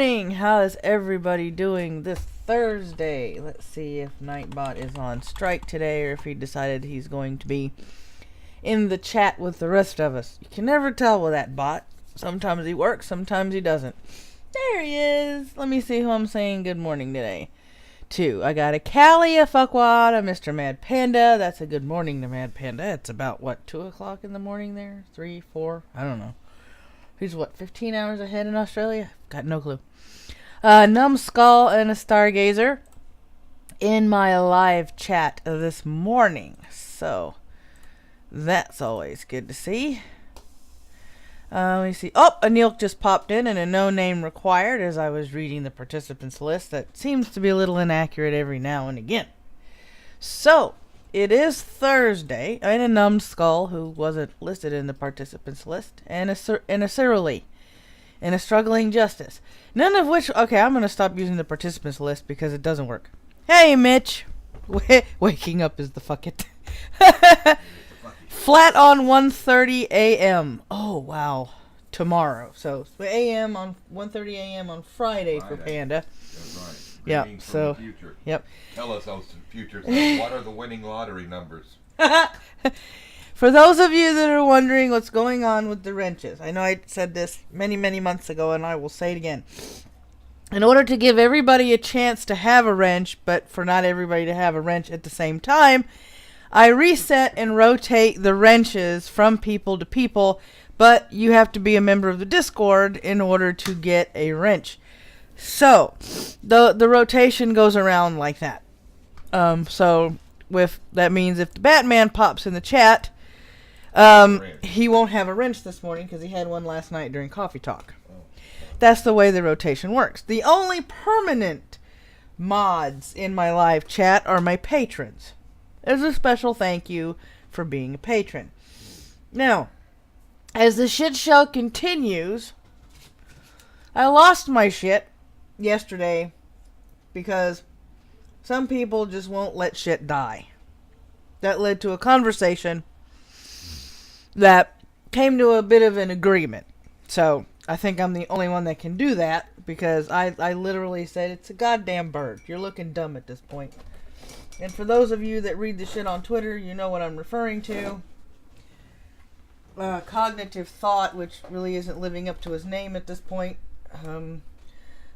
morning. How is everybody doing this Thursday? Let's see if Nightbot is on strike today or if he decided he's going to be in the chat with the rest of us. You can never tell with that bot. Sometimes he works, sometimes he doesn't. There he is. Let me see who I'm saying good morning today to. I got a Callie, a Fuckwad, a Mr. Mad Panda. That's a good morning to Mad Panda. It's about, what, 2 o'clock in the morning there? 3, 4? I don't know. He's, what, 15 hours ahead in Australia? Got no clue. Numbed Skull and a Stargazer in my live chat this morning. So, that's always good to see. Let me see. Oh, Anil just popped in and a no name required as I was reading the participants list. That seems to be a little inaccurate every now and again. So, it is Thursday, and a Numbed Skull, who wasn't listed in the participants list, and a Cyrilly, and a Struggling Justice. None of which, okay, I'm going to stop using the participants list because it doesn't work. Hey, Mitch. Waking up is the fuck it. Flat on 1:30 a.m. Oh, wow. Tomorrow. So, a.m. on 1:30 a.m. on Friday for Panda. That's right. Yeah, so, yep. Tell us those futures. What are the winning lottery numbers? For those of you that are wondering what's going on with the wrenches, I know I said this many, many months ago, and I will say it again. In order to give everybody a chance to have a wrench, but for not everybody to have a wrench at the same time, I reset and rotate the wrenches from people to people, but you have to be a member of the Discord in order to get a wrench. So, the rotation goes around like that. So, that means if the Batman pops in the chat, he won't have a wrench this morning because he had one last night during Coffee Talk. That's the way the rotation works. The only permanent mods in my live chat are my patrons. There's a special thank you for being a patron. Now, as the shit show continues, I lost my shit yesterday because some people just won't let shit die. That led to a conversation that came to a bit of an agreement. So, I think I'm the only one that can do that because I literally said, it's a goddamn bird. You're looking dumb at this point. And for those of you that read the shit on Twitter, you know what I'm referring to. Cognitive Thought, which really isn't living up to his name at this point.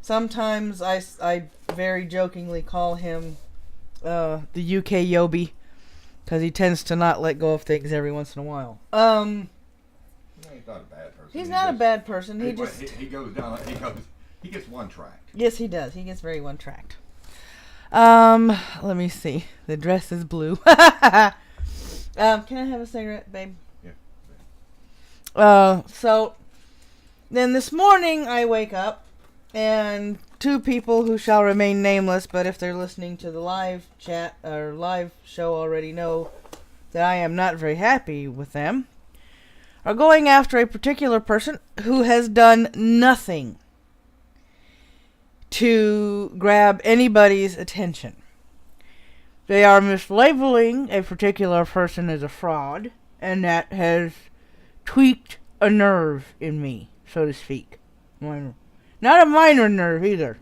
Sometimes I very jokingly call him the UK Yobi, because he tends to not let go of things every once in a while. No, he's not a bad person. He's not a bad person. He goes down. He gets one-tracked. Yes, he does. He gets very one-tracked. Let me see. The dress is blue. Can I have a cigarette, babe? Yeah. So then this morning I wake up and two people who shall remain nameless, but if they're listening to the live chat or live show already know that I am not very happy with them, are going after a particular person who has done nothing to grab anybody's attention. They are mislabeling a particular person as a fraud, and that has tweaked a nerve in me, so to speak. Minor. Not a minor nerve either.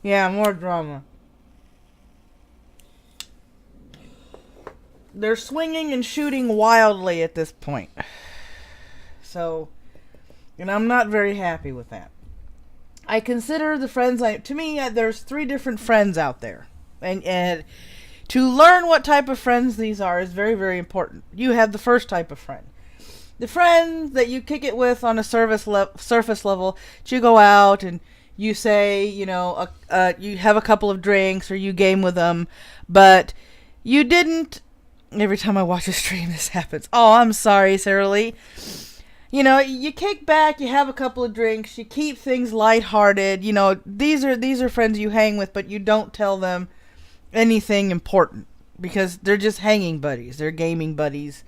Yeah, more drama. They're swinging and shooting wildly at this point. So, and I'm not very happy with that. I consider the friends to me, there's 3 different friends out there. And to learn what type of friends these are is very, very important. You have the first type of friend. The friend that you kick it with on a surface level, you go out and you say, you have a couple of drinks or you game with them, but you didn't. Every time I watch a stream, this happens. Oh, I'm sorry, Sarah Lee. You kick back, you have a couple of drinks, you keep things lighthearted. These are friends you hang with, but you don't tell them anything important because they're just hanging buddies. They're gaming buddies,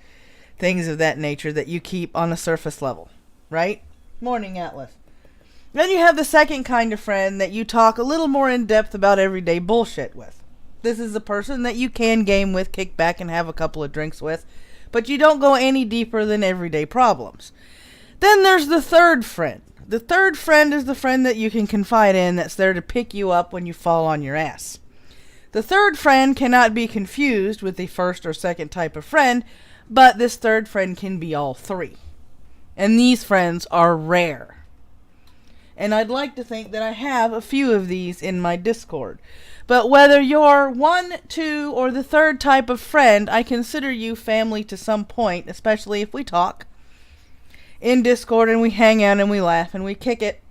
things of that nature that you keep on a surface level, right? Morning, Atlas. Then you have the second kind of friend that you talk a little more in depth about everyday bullshit with. This is the person that you can game with, kick back, and have a couple of drinks with, but you don't go any deeper than everyday problems. Then there's the third friend. The third friend is the friend that you can confide in that's there to pick you up when you fall on your ass. The third friend cannot be confused with the first or second type of friend, but this third friend can be all three. And these friends are rare. And I'd like to think that I have a few of these in my Discord. But whether you're 1, 2, or the third type of friend, I consider you family to some point, especially if we talk in Discord and we hang out and we laugh and we kick it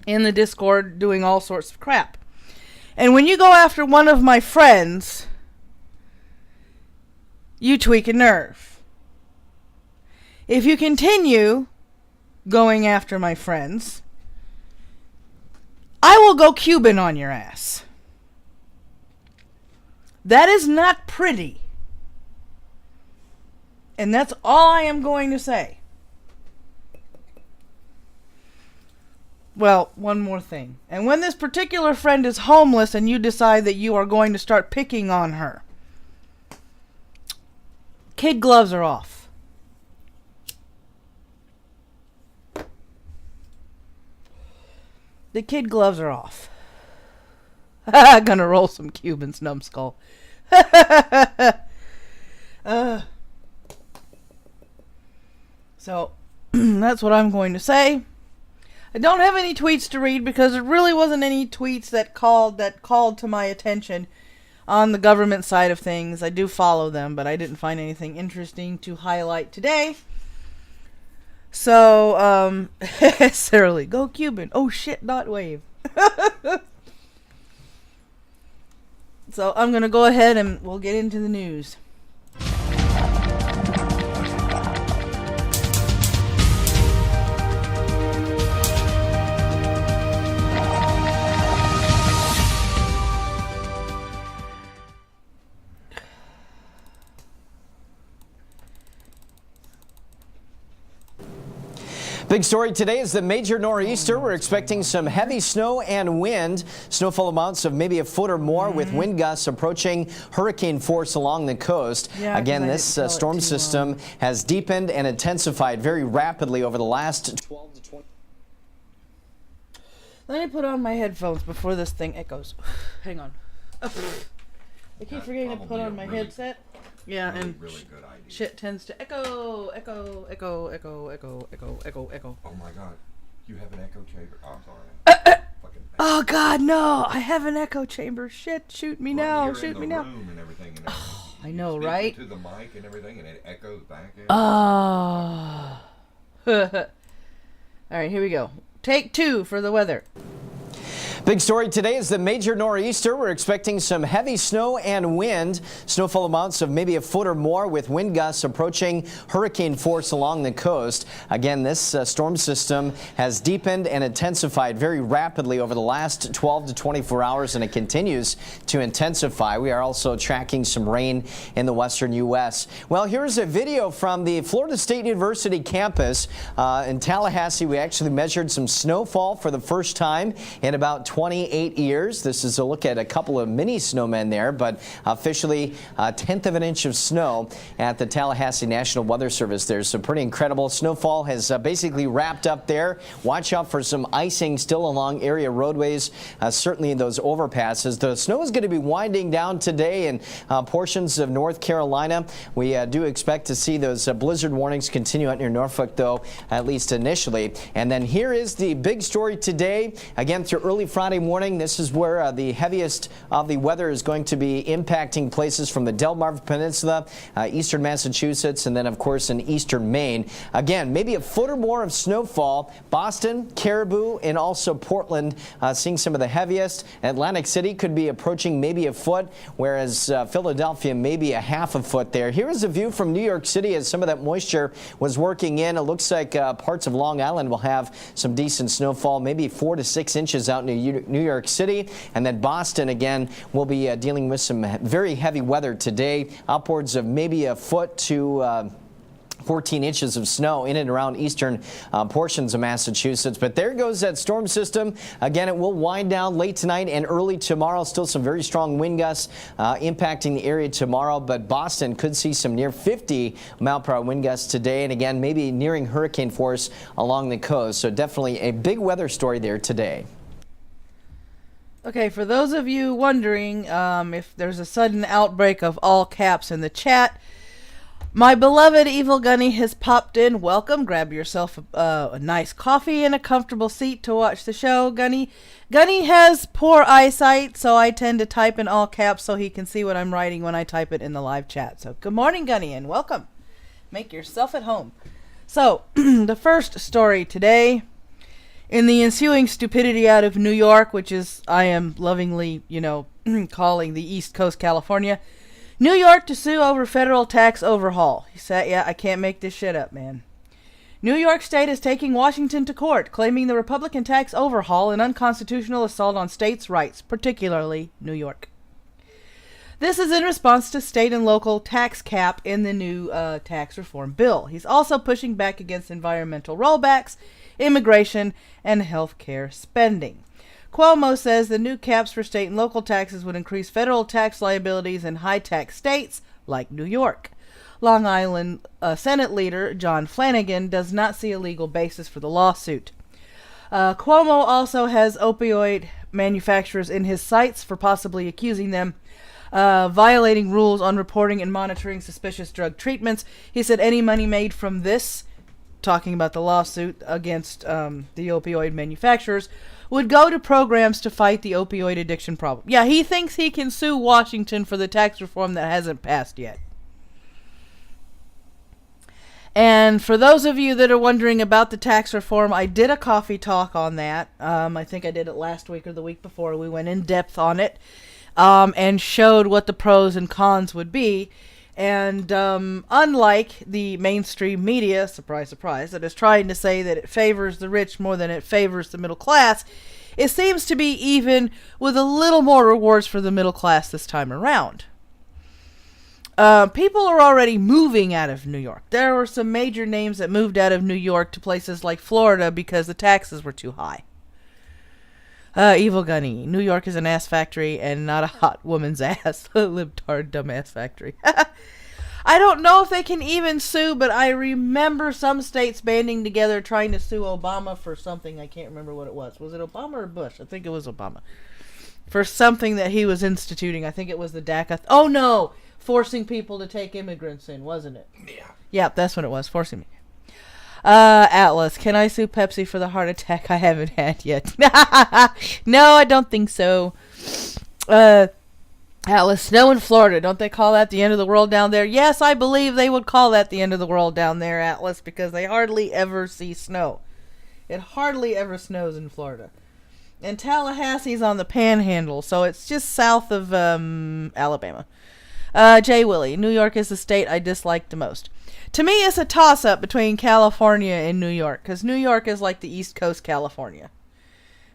in the Discord doing all sorts of crap. And when you go after one of my friends, you tweak a nerve. If you continue going after my friends, I will go Cuban on your ass. That is not pretty. And that's all I am going to say. Well, one more thing. And when this particular friend is homeless and you decide that you are going to start picking on her, kid gloves are off. The kid gloves are off. Gonna roll some Cubans, Numbed Skull. So, that's what I'm going to say. I don't have any tweets to read because there really wasn't any tweets that called to my attention on the government side of things. I do follow them, but I didn't find anything interesting to highlight today. So, Sarah Lee, go Cuban. Oh shit, not wave. So I'm going to go ahead and we'll get into the news. Big story today is the major nor'easter. We're expecting some heavy snow and wind. Snowfall amounts of maybe a foot or more with wind gusts approaching hurricane force along the coast. Yeah, again, this storm system has deepened and intensified very rapidly over the last 12 to 20. Let me put on my headphones before this thing echoes. Hang on. I keep forgetting to put on my headset. Yeah, and really good idea. Shit tends to echo. Oh my god, you have an echo chamber. Oh, I'm sorry. Oh god, no! I have an echo chamber. Shit, shoot me now! Shoot me now! And everything and oh, I know, right? To the mic and everything, and it echoes back. Oh. All right, here we go. Take 2 for the weather. Big story today is the major nor'easter. We're expecting some heavy snow and wind. Snowfall amounts of maybe a foot or more with wind gusts approaching hurricane force along the coast. Again, this storm system has deepened and intensified very rapidly over the last 12 to 24 hours, and it continues to intensify. We are also tracking some rain in the western U.S. Well, here's a video from the Florida State University campus in Tallahassee. We actually measured some snowfall for the first time in about 28 years. This is a look at a couple of mini snowmen there, but officially a 1/10 of an inch of snow at the Tallahassee National Weather Service. There's some pretty incredible snowfall has basically wrapped up there. Watch out for some icing still along area roadways, certainly in those overpasses. The snow is going to be winding down today in portions of North Carolina. We do expect to see those blizzard warnings continue out near Norfolk, though, at least initially. And then here is the big story today. Again, through early Friday morning, this is where the heaviest of the weather is going to be impacting places from the Delmarva Peninsula, eastern Massachusetts, and then, of course, in eastern Maine. Again, maybe a foot or more of snowfall. Boston, Caribou, and also Portland seeing some of the heaviest. Atlantic City could be approaching maybe a foot, whereas Philadelphia maybe a half a foot there. Here is a view from New York City as some of that moisture was working in. It looks like parts of Long Island will have some decent snowfall, maybe 4 to 6 inches out near New York City, and then Boston again will be dealing with some very heavy weather today, upwards of maybe a foot to 14 inches of snow in and around eastern portions of Massachusetts. But there goes that storm system. Again, it will wind down late tonight and early tomorrow. Still some very strong wind gusts impacting the area tomorrow. But Boston could see some near 50-mile-per-hour wind gusts today. And again, maybe nearing hurricane force along the coast. So definitely a big weather story there today. Okay, for those of you wondering if there's a sudden outbreak of all caps in the chat, my beloved Evil Gunny has popped in. Welcome. Grab yourself a nice coffee and a comfortable seat to watch the show, Gunny. Gunny has poor eyesight, so I tend to type in all caps so he can see what I'm writing when I type it in the live chat. So good morning, Gunny, and welcome. Make yourself at home. So, the first story today, in the ensuing stupidity out of New York, which is, I am lovingly, calling the East Coast, California, New York to sue over federal tax overhaul. He said, yeah, I can't make this shit up, man. New York State is taking Washington to court, claiming the Republican tax overhaul an unconstitutional assault on states' rights, particularly New York. This is in response to state and local tax cap in the new tax reform bill. He's also pushing back against environmental rollbacks, immigration, and health care spending. Cuomo says the new caps for state and local taxes would increase federal tax liabilities in high-tax states like New York. Long Island Senate leader John Flanagan does not see a legal basis for the lawsuit. Cuomo also has opioid manufacturers in his sights for possibly accusing them violating rules on reporting and monitoring suspicious drug treatments. He said any money made from this, talking about the lawsuit against the opioid manufacturers, would go to programs to fight the opioid addiction problem. Yeah, he thinks he can sue Washington for the tax reform that hasn't passed yet. And for those of you that are wondering about the tax reform, I did a coffee talk on that. I think I did it last week or the week before. We went in depth on it and showed what the pros and cons would be. And unlike the mainstream media, surprise, surprise, that is trying to say that it favors the rich more than it favors the middle class, it seems to be even with a little more rewards for the middle class this time around. People are already moving out of New York. There were some major names that moved out of New York to places like Florida because the taxes were too high. Evil Gunny. New York is an ass factory and not a hot woman's ass. Libtard dumbass factory. I don't know if they can even sue, but I remember some states banding together trying to sue Obama for something. I can't remember what it was. Was it Obama or Bush? I think it was Obama. For something that he was instituting. I think it was the DACA. Oh no! Forcing people to take immigrants in, wasn't it? Yeah. Yeah, that's what it was. Forcing me. Atlas, can I sue Pepsi for the heart attack I haven't had yet? No, I don't think so. Atlas, snow in Florida. Don't they call that the end of the world down there? Yes, I believe they would call that the end of the world down there, Atlas, because they hardly ever see snow. It hardly ever snows in Florida. And Tallahassee's on the panhandle, so it's just south of Alabama. Jay Willie, New York is the state I dislike the most. To me, it's a toss-up between California and New York, because New York is like the East Coast California.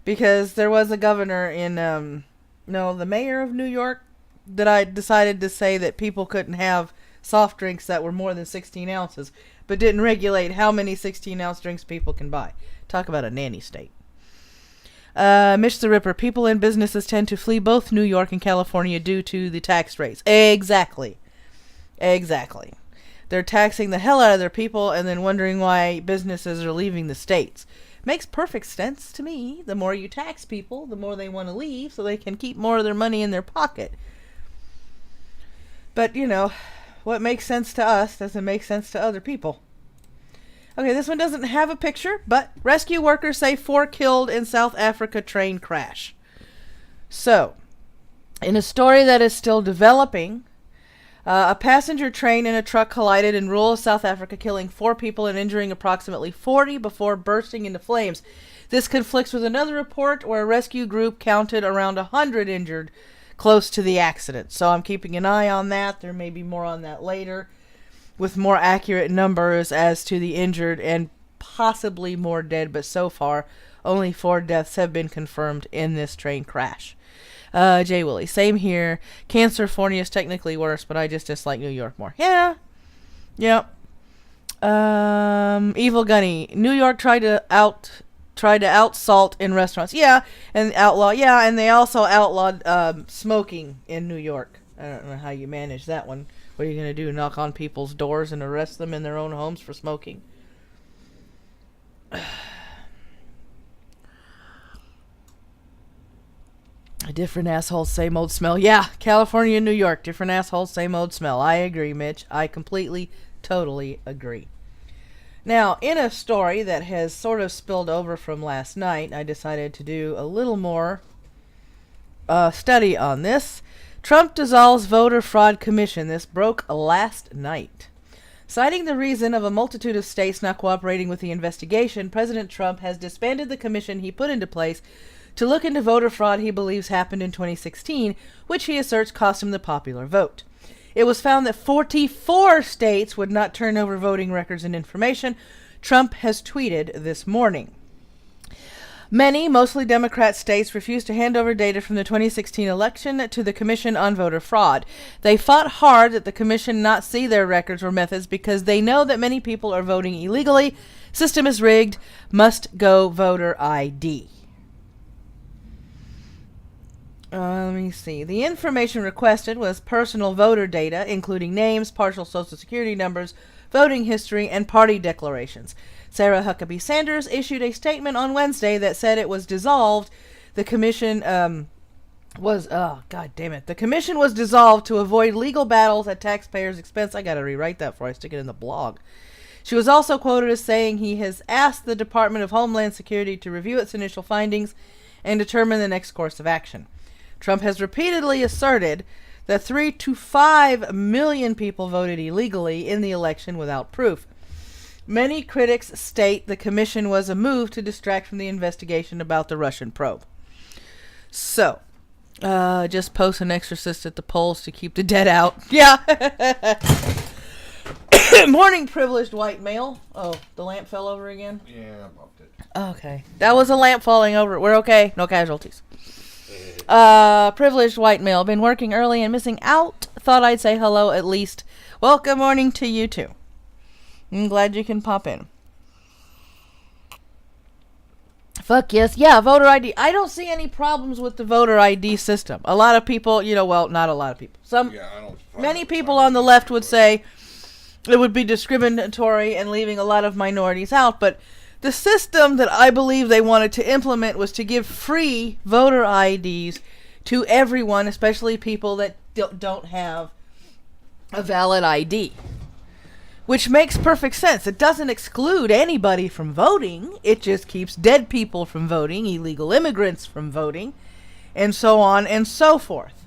Because there was a governor in, the mayor of New York, that I decided to say that people couldn't have soft drinks that were more than 16 ounces, but didn't regulate how many 16-ounce drinks people can buy. Talk about a nanny state. Mitch the Ripper, people and businesses tend to flee both New York and California due to the tax rates. Exactly. They're taxing the hell out of their people and then wondering why businesses are leaving the states. Makes perfect sense to me. The more you tax people, the more they want to leave so they can keep more of their money in their pocket. But, what makes sense to us doesn't make sense to other people. Okay, this one doesn't have a picture, but rescue workers say 4 killed in South Africa train crash. So, in a story that is still developing, a passenger train and a truck collided in rural South Africa, killing 4 people and injuring approximately 40 before bursting into flames. This conflicts with another report where a rescue group counted around 100 injured close to the accident. So I'm keeping an eye on that. There may be more on that later, with more accurate numbers as to the injured and possibly more dead, but so far only 4 deaths have been confirmed in this train crash. Jay Willie, same here. California is technically worse, but I just dislike New York more. Yeah. Evil Gunny. New York tried to out salt in restaurants. Yeah, and outlaw. Yeah, and they also outlawed smoking in New York. I don't know how you manage that one. What are you gonna do? Knock on people's doors and arrest them in their own homes for smoking? A different asshole, same old smell. Yeah, California and New York, different assholes, same old smell. I agree, Mitch. I completely, totally agree. Now, in a story that has sort of spilled over from last night, I decided to do a little more study on this. Trump dissolves voter fraud commission. This broke last night. Citing the reason of a multitude of states not cooperating with the investigation, President Trump has disbanded the commission he put into place to look into voter fraud he believes happened in 2016, which he asserts cost him the popular vote. It was found that 44 states would not turn over voting records and information, Trump has tweeted this morning. Many, mostly Democrat states, refused to hand over data from the 2016 election to the Commission on Voter Fraud. They fought hard that the Commission not see their records or methods because they know that many people are voting illegally. System is rigged. Must go voter ID. Let me see. The information requested was personal voter data, including names, partial social security numbers, voting history, and party declarations. Sarah Huckabee Sanders issued a statement on Wednesday that said it was dissolved. The commission The commission was dissolved to avoid legal battles at taxpayers' expense. I gotta rewrite that before I stick it in the blog. She was also quoted as saying he has asked the Department of Homeland Security to review its initial findings and determine the next course of action. Trump has repeatedly asserted that 3 to 5 million people voted illegally in the election without proof. Many critics state the commission was a move to distract from the investigation about the Russian probe. So, just post an exorcist at the polls to keep the dead out. Yeah. Morning, privileged white male. Oh, the lamp fell over again? Yeah, I bumped it. Okay. That was a lamp falling over. We're okay. No casualties. Privileged white male. Been working early and missing out. Thought I'd say hello at least. Well, good morning to you too. I'm glad you can pop in. Fuck yes. Yeah, voter ID. I don't see any problems with the voter ID system. A lot of people, well, not a lot of people. Many people on the left would say it would be discriminatory and leaving a lot of minorities out, but the system that I believe they wanted to implement was to give free voter IDs to everyone, especially people that don't have a valid ID. Which makes perfect sense. It doesn't exclude anybody from voting. It just keeps dead people from voting, illegal immigrants from voting, and so on and so forth.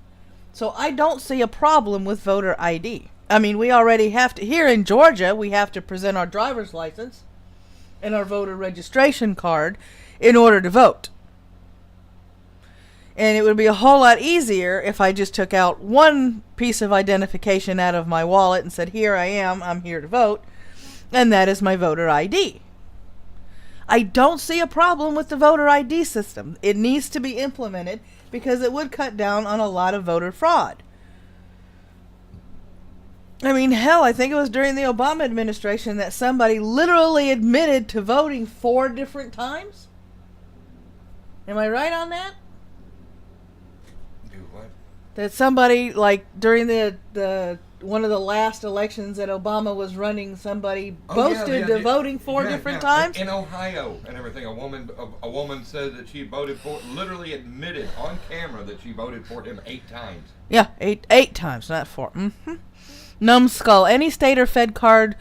So I don't see a problem with voter ID. I mean, we already have to, here in Georgia, we have to present our driver's license and our voter registration card in order to vote. And it would be a whole lot easier if I just took out one piece of identification out of my wallet and said, here I am, I'm here to vote, and that is my voter ID. I don't see a problem with the voter ID system. It needs to be implemented because it would cut down on a lot of voter fraud. I mean, hell, I think it was during the Obama administration that somebody literally admitted to voting 4 different times. Am I right on that? Do what? That somebody, like, during the one of the last elections that Obama was running, somebody boasted to voting 4 different times? In Ohio and everything. A woman said that she voted for, literally admitted on camera that she voted for him 8 times. Yeah, eight times, not 4. Mm-hmm. Numbed Skull. Any state or Fed card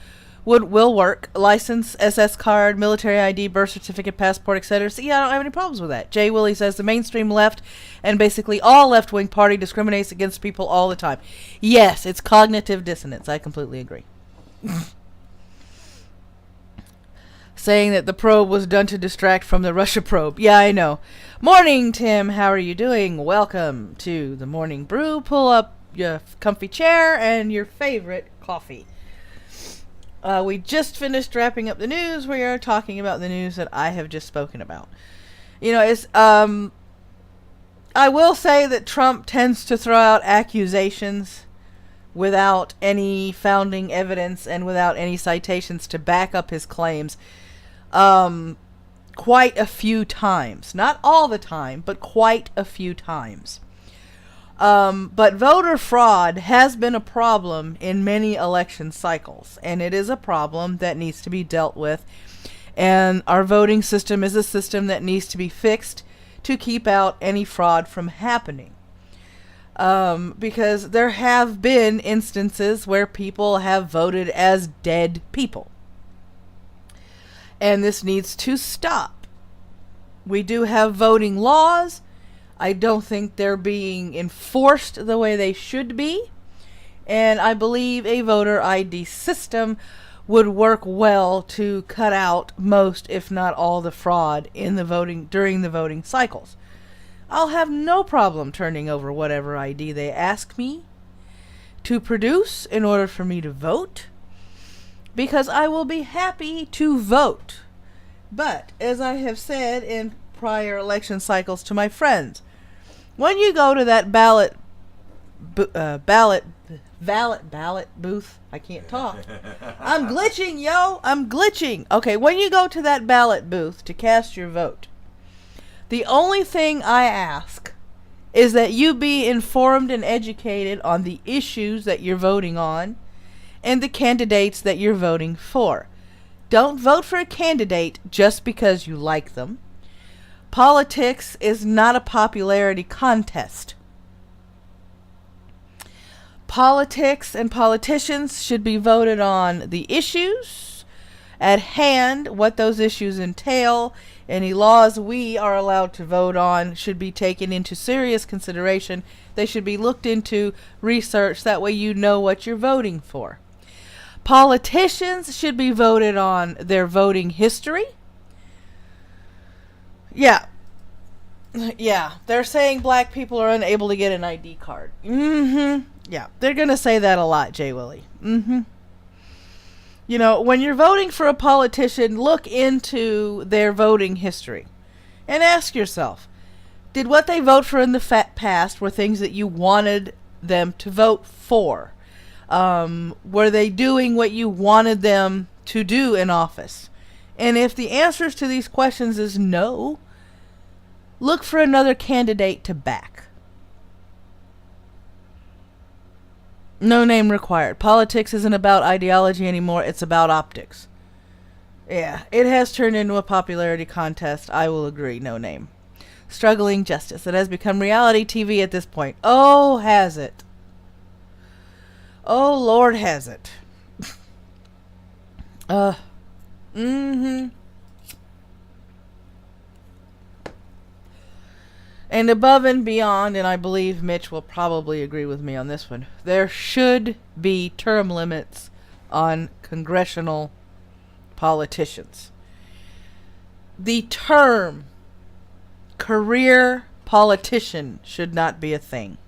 will work. License, SS card, military ID, birth certificate, passport, etc. See, I don't have any problems with that. Jay Willie says the mainstream left and basically all left-wing party discriminates against people all the time. Yes, it's cognitive dissonance. I completely agree. Saying that the probe was done to distract from the Russia probe. Yeah, I know. Morning, Tim. How are you doing? Welcome to the Morning Brew. Pull up your comfy chair and your favorite coffee. We just finished wrapping up the news. We are talking about the news that I have just spoken about. It's I will say that Trump tends to throw out accusations without any founding evidence and without any citations to back up his claims quite a few times. Not all the time, but quite a few times. But voter fraud has been a problem in many election cycles, and it is a problem that needs to be dealt with. And our voting system is a system that needs to be fixed to keep out any fraud from happening. Because there have been instances where people have voted as dead people. And this needs to stop. We do have voting laws. I don't think they're being enforced the way they should be. And I believe a voter ID system would work well to cut out most, if not all, the fraud in the voting during the voting cycles. I'll have no problem turning over whatever ID they ask me to produce in order for me to vote, because I will be happy to vote. But as I have said in prior election cycles to my friends, when you go to that ballot booth, I can't talk. I'm glitching, yo. I'm glitching. Okay, when you go to that ballot booth to cast your vote, the only thing I ask is that you be informed and educated on the issues that you're voting on and the candidates that you're voting for. Don't vote for a candidate just because you like them. Politics is not a popularity contest. Politics and politicians should be voted on the issues at hand, what those issues entail. Any laws we are allowed to vote on should be taken into serious consideration. They should be looked into, researched, that way you know what you're voting for. Politicians should be voted on their voting history. Yeah, they're saying black people are unable to get an ID card. Yeah, they're going to say that a lot, Jay Willie. You know, when you're voting for a politician, look into their voting history and ask yourself, did what they vote for in the past were things that you wanted them to vote for? Were they doing what you wanted them to do in office? And if the answers to these questions is no, look for another candidate to back. No name required. Politics isn't about ideology anymore. It's about optics. Yeah, it has turned into a popularity contest. I will agree. No name. Struggling justice. It has become reality TV at this point. Oh, has it? Oh, Lord, has it? And above and beyond, and I believe Mitch will probably agree with me on this one, there should be term limits on congressional politicians. The term career politician should not be a thing.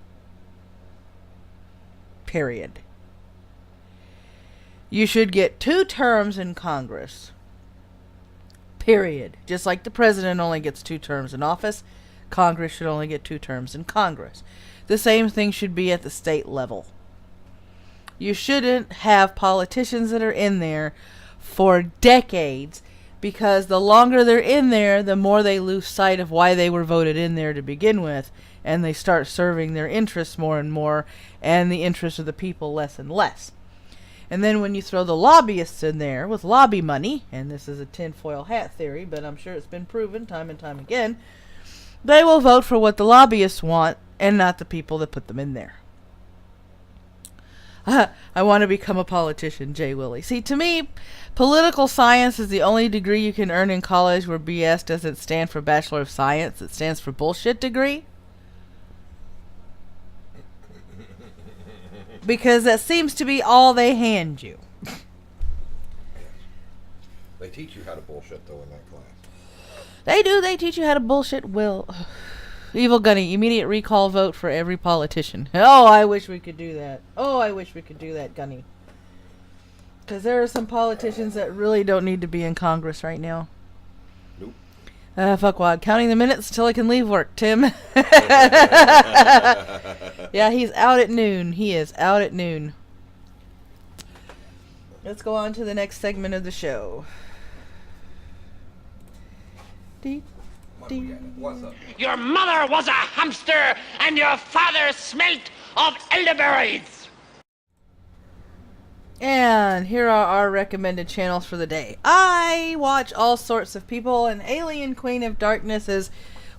Period. You should get 2 terms in Congress. Period. Just like the president only gets 2 terms in office, Congress should only get 2 terms in Congress. The same thing should be at the state level. You shouldn't have politicians that are in there for decades, because the longer they're in there, the more they lose sight of why they were voted in there to begin with, and they start serving their interests more and more, and the interests of the people less and less. And then when you throw the lobbyists in there with lobby money, and this is a tinfoil hat theory, but I'm sure it's been proven time and time again, they will vote for what the lobbyists want and not the people that put them in there. I want to become a politician, Jay Willie. See, to me, political science is the only degree you can earn in college where BS doesn't stand for Bachelor of Science. It stands for bullshit degree. Because that seems to be all they hand you. They teach you how to bullshit, though, in that class. They do. They teach you how to bullshit. Will. Evil Gunny, immediate recall vote for every politician. Oh, I wish we could do that. Oh, I wish we could do that, Gunny. Because there are some politicians that really don't need to be in Congress right now. Nope. Fuckwad. Counting the minutes till I can leave work, Tim. Yeah, he's out at noon. He is out at noon. Let's go on to the next segment of the show. What's up? Your mother was a hamster, and your father smelt of elderberries. And here are our recommended channels for the day. I watch all sorts of people, and Alien Queen of Darkness is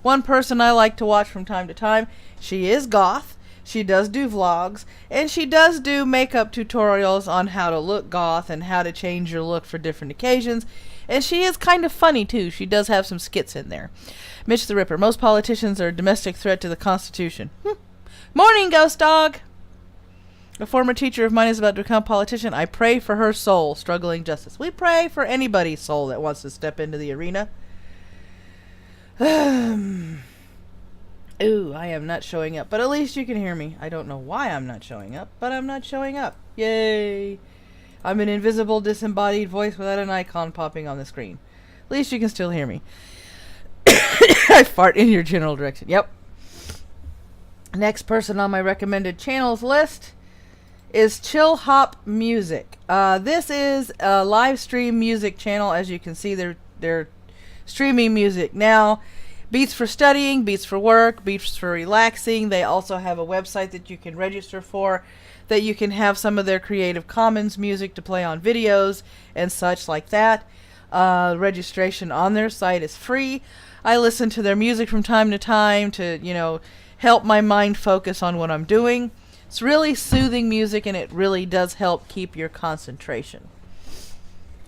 one person I like to watch from time to time. She is goth. She does do vlogs, and she does do makeup tutorials on how to look goth and how to change your look for different occasions. And she is kind of funny, too. She does have some skits in there. Mitch the Ripper. Most politicians are a domestic threat to the Constitution. Morning, Ghost Dog! A former teacher of mine is about to become a politician. I pray for her soul, struggling justice. We pray for anybody's soul that wants to step into the arena. Ooh, I am not showing up. But at least you can hear me. I don't know why I'm not showing up, but I'm not showing up. Yay! I'm an invisible, disembodied voice without an icon popping on the screen. At least you can still hear me. I fart in your general direction. Yep. Next person on my recommended channels list is Chillhop Music. This is a live stream music channel. As you can see, they're streaming music now. Beats for studying, beats for work, beats for relaxing. They also have a website that you can register for, that you can have some of their Creative Commons music to play on videos and such like that. Registration on their site is free. I listen to their music from time to time to, help my mind focus on what I'm doing. It's really soothing music, and it really does help keep your concentration.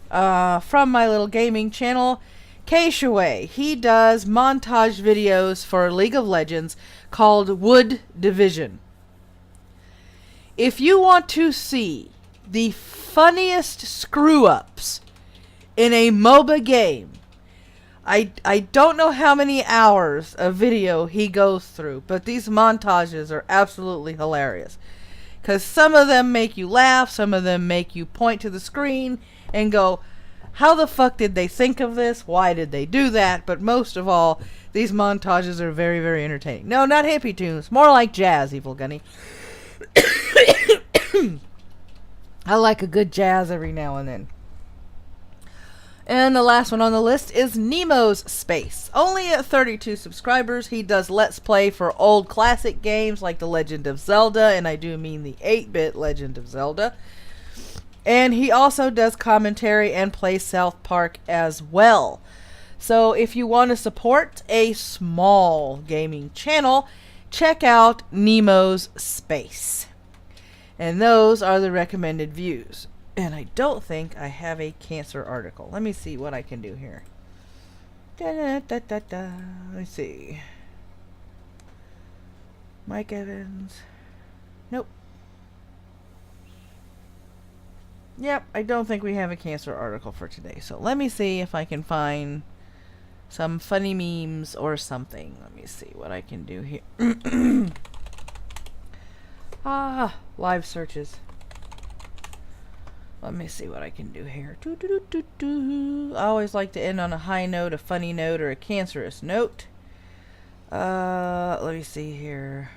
From my little gaming channel, Kshaway. He does montage videos for League of Legends called Wood Division. If you want to see the funniest screw-ups in a MOBA game, I don't know how many hours of video he goes through, but these montages are absolutely hilarious. Because some of them make you laugh, some of them make you point to the screen and go, how the fuck did they think of this? Why did they do that? But most of all, these montages are very, very entertaining. No, not hippie tunes. More like jazz, Evil Gunny. I like a good jazz every now and then. And the last one on the list is Nemo's Space. Only at 32 subscribers. He does Let's Play for old classic games like The Legend of Zelda, and I do mean the 8-bit Legend of Zelda. And he also does commentary and plays South Park as well. So if you want to support a small gaming channel, check out Nemo's Space. And those are the recommended views. And I don't think I have a cancer article. Let me see what I can do here. Let me see. Mike Evans. Nope. Yep, I don't think we have a cancer article for today. So let me see if I can find some funny memes or something. Let me see what I can do here. Live searches. Let me see what I can do here. I always like to end on a high note, a funny note, or a cancerous note. Let me see here.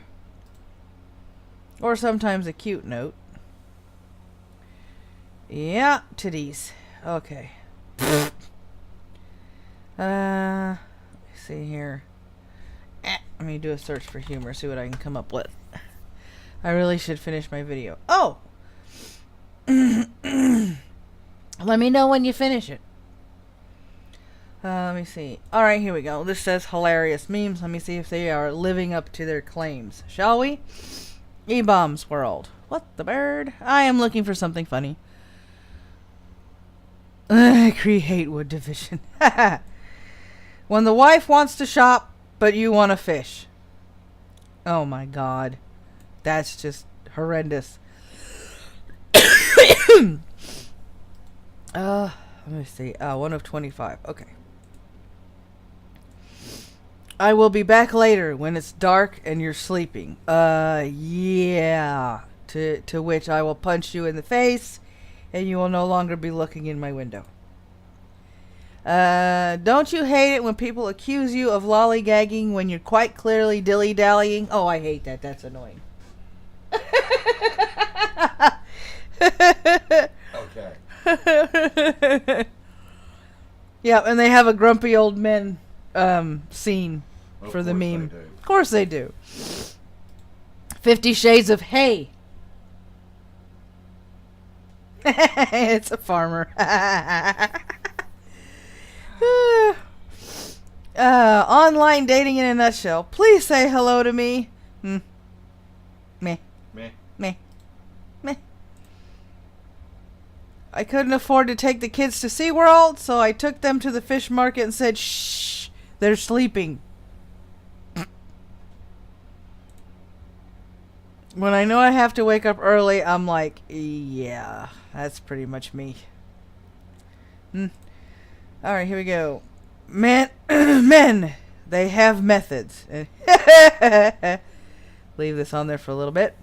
Or sometimes a cute note. Yeah, titties. Okay. Let me see here. Let me do a search for humor, see what I can come up with. I really should finish my video. Oh! Let me know when you finish it. Let me see. Alright, here we go. This says hilarious memes. Let me see if they are living up to their claims. Shall we? E-Bombs World. What the bird? I am looking for something funny. Create Wood Division. When the wife wants to shop, but you want to fish. Oh my god. That's just horrendous. Let me see. 1 of 25. Okay. I will be back later when it's dark and you're sleeping. Yeah. To which I will punch you in the face and you will no longer be looking in my window. Don't you hate it when people accuse you of lollygagging when you're quite clearly dilly-dallying? Oh, I hate that. That's annoying. Okay. Yeah, and they have a grumpy old men scene for the course meme. they do. Of course they do. 50 Shades of Hay. It's a farmer. Online dating in a nutshell. Please say hello to me. Meh. Meh. Meh. Meh. I couldn't afford to take the kids to SeaWorld, so I took them to the fish market and said, shh, they're sleeping. When I know I have to wake up early, I'm like, yeah, that's pretty much me. Alright, here we go. Men, they have methods. Leave this on there for a little bit.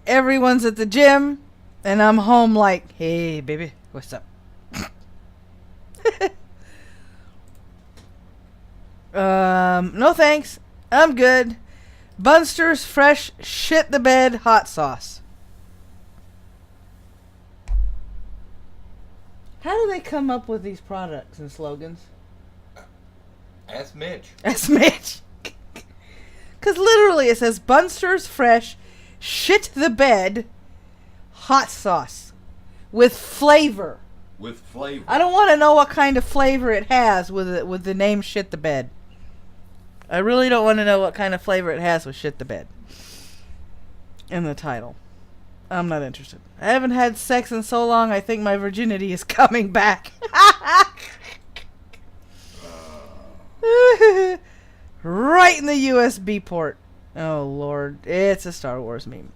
Everyone's at the gym, and I'm home like, hey, baby, what's up? No thanks. I'm good. Bunster's fresh shit the bed hot sauce. How do they come up with these products and slogans? Ask Mitch. That's Mitch. Because literally it says Bunster's fresh shit the bed hot sauce with flavor. With flavor. I don't want to know what kind of flavor it has with the name shit the bed. I really don't want to know what kind of flavor it has with shit the bed in the title. I'm not interested. I haven't had sex in so long I think my virginity is coming back. Right in the USB port. Oh Lord, it's a Star Wars meme.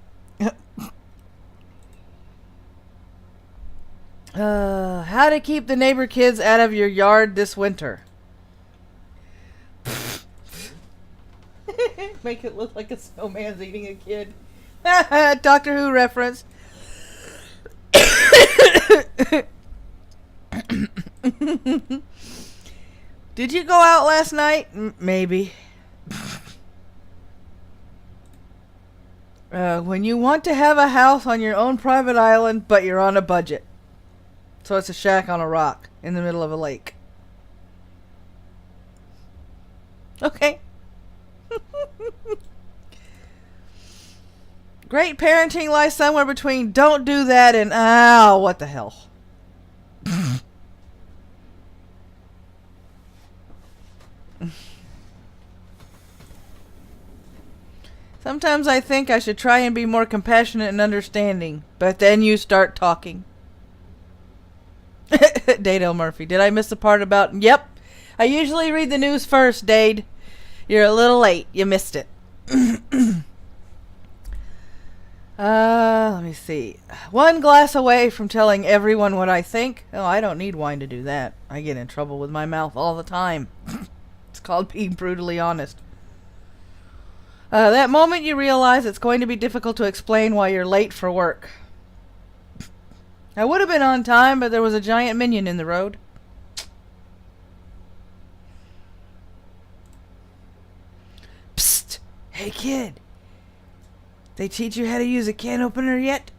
How to keep the neighbor kids out of your yard this winter. Make it look like a snowman's eating a kid. Doctor Who reference. Did you go out last night? Maybe. When you want to have a house on your own private island, but you're on a budget. So it's a shack on a rock in the middle of a lake. Okay. Great parenting lies somewhere between don't do that and ow, what the hell. Sometimes I think I should try and be more compassionate and understanding, but then you start talking. Dade L. Murphy. Did I miss the part about... Yep. I usually read the news first, Dade. You're a little late. You missed it. Let me see. One glass away from telling everyone what I think. Oh, I don't need wine to do that. I get in trouble with my mouth all the time. It's called being brutally honest. That moment you realize it's going to be difficult to explain why you're late for work. I would have been on time, but there was a giant minion in the road. Psst! Hey kid! They teach you how to use a can opener yet?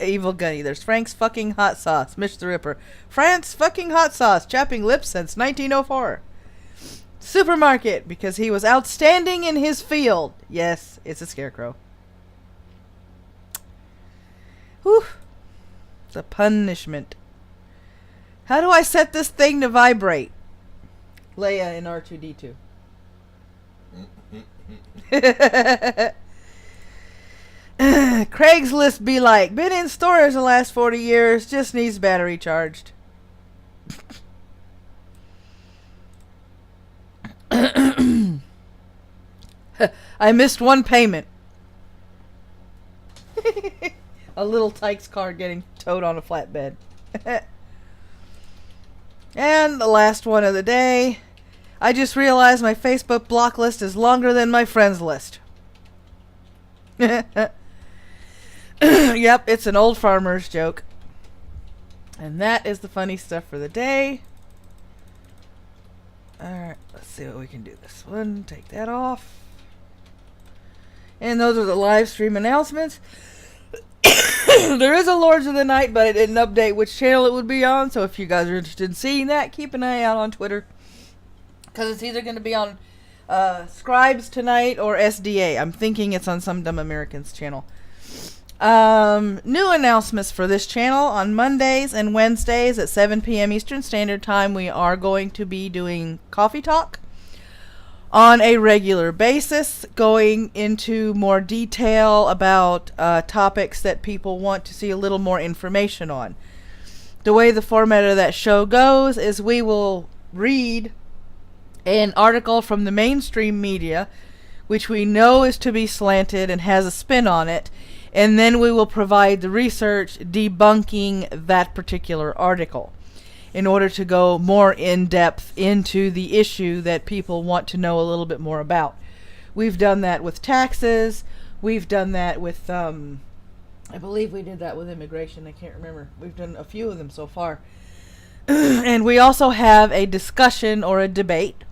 Evil Gunny. There's Frank's fucking hot sauce. Mitch the Ripper. Frank's fucking hot sauce. Chapping lips since 1904. Supermarket. Because he was outstanding in his field. Yes, it's a scarecrow. Whew. It's a punishment. How do I set this thing to vibrate? Leia in R2-D2. Craigslist be like, been in stores the last 40 years, just needs battery charged. I missed one payment. A little Tykes car getting towed on a flatbed. And the last one of the day. I just realized my Facebook block list is longer than my friends list. Yep, it's an old farmer's joke. And that is the funny stuff for the day. Alright, let's see what we can do this one. Take that off. And those are the live stream announcements. There is a Lords of the Night, but it didn't update which channel it would be on. So if you guys are interested in seeing that, keep an eye out on Twitter. Because it's either going to be on Scribes tonight or SDA. I'm thinking it's on some Dumb Americans channel. New announcements for this channel. On Mondays and Wednesdays at 7 p.m. Eastern Standard Time, we are going to be doing Coffee Talk on a regular basis, going into more detail about topics that people want to see a little more information on. The way the format of that show goes is we will read an article from the mainstream media, which we know is to be slanted and has a spin on it, and then we will provide the research debunking that particular article in order to go more in depth into the issue that people want to know a little bit more about. We've done that with taxes. We've done that with, I believe we did that with immigration. I can't remember. We've done a few of them so far. And we also have a discussion or a debate.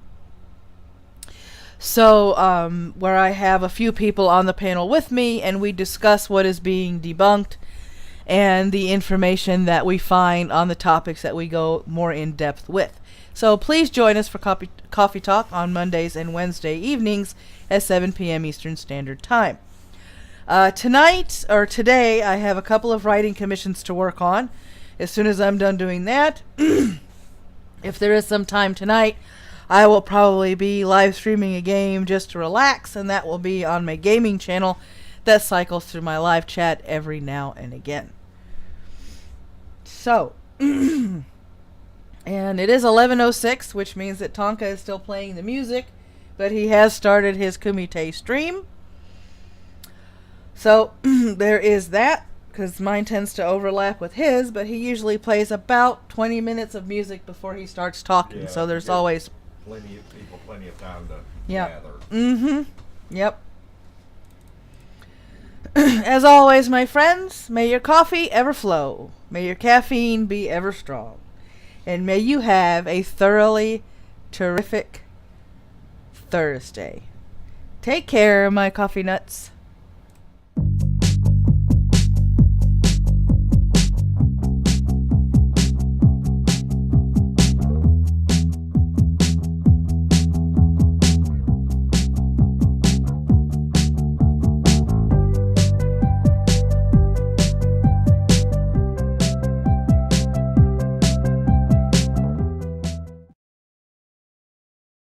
So, where I have a few people on the panel with me, and we discuss what is being debunked and the information that we find on the topics that we go more in depth with. So please join us for Coffee Talk on Mondays and Wednesday evenings at 7 p.m. Eastern Standard Time. Today, I have a couple of writing commissions to work on. As soon as I'm done doing that, if there is some time tonight, I will probably be live streaming a game just to relax, and that will be on my gaming channel that cycles through my live chat every now and again. So, and it is 11:06, which means that Tonka is still playing the music, but he has started his Kumite stream. So, there is that, because mine tends to overlap with his, but he usually plays about 20 minutes of music before he starts talking, Yeah, so there's always... plenty of people, plenty of time to Yeah. gather. Mm-hmm. Yep. As always, my friends, may your coffee ever flow. May your caffeine be ever strong. And may you have a thoroughly terrific Thursday. Take care, my coffee nuts.